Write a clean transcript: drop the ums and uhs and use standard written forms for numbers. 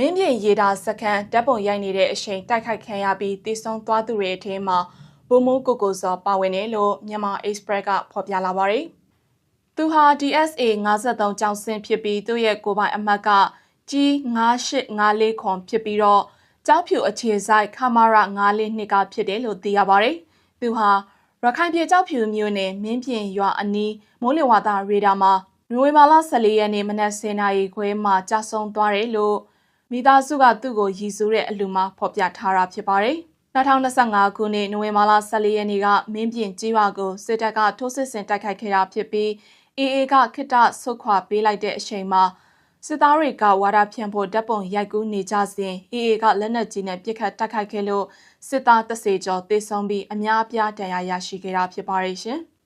မင်းပြင်ရေတာစခန်းဓာတ်ပုံရိုက်နေတဲ့အချိန်တိုက်ခိုက်ခံရပြီးတည်ဆုံသွားသူတွေအထဲမှာဘုံမိုးကိုစောပါဝင်တယ်လို့မြန်မာ Express ကဖော်ပြလာပါတယ်။သူဟာ DSA 53ကျောင်းဆင်းဖြစ်ပြီးသူ့ရဲ့ကိုယ်ပိုင်အမှတ်က G9854 ခွန်ဖြစ်ပြီးတော့ကျောက်ဖြူအခြေစိုက်ခမာရ942ကဖြစ်တယ်လို့သိရပါတယ်။သူဟာရခိုင်ပြည်ကျောက်ဖြူမြို့နယ်မင်းပြင်ရွာအနီးမိုးလေဝသရေဒါမှာနိုဝင်ဘာလ14ရက်နေ့မနက်10:00နာရီခွဲမှာကြာဆုံးသွားတယ်လို့မိသားစုကသူ့ကိုရည်စူးတဲ့အလူမှာဖော်ပြထားတာဖြစ်ပါတယ်။2025ခုနှစ်နိုဝင်ဘာလ14ရက်နေ့ကမင်းပြင်ကြီးရွာကိုစစ်တပ်ကထိုးစစ်ဆင်တိုက်ခိုက်ခဲ့တာဖြစ်ပြီး AA ကခိတ္တဆုတ်ခွာပေးလိုက်တဲ့အချိန်မှာစစ်သားတွေကဝါဒဖြန့်ဖို့ဓာတ်ပုံရိုက်ကူးနေကြစဉ် AA ကလက်နက်ကြီးနဲ့ပစ်ခတ်တိုက်ခိုက်ခဲ့လို့စစ်သား30ကျော်သေဆုံးပြီးအများအပြားဒဏ်ရာရရှိခဲ့တာဖြစ်ပါတယ်ရှင်။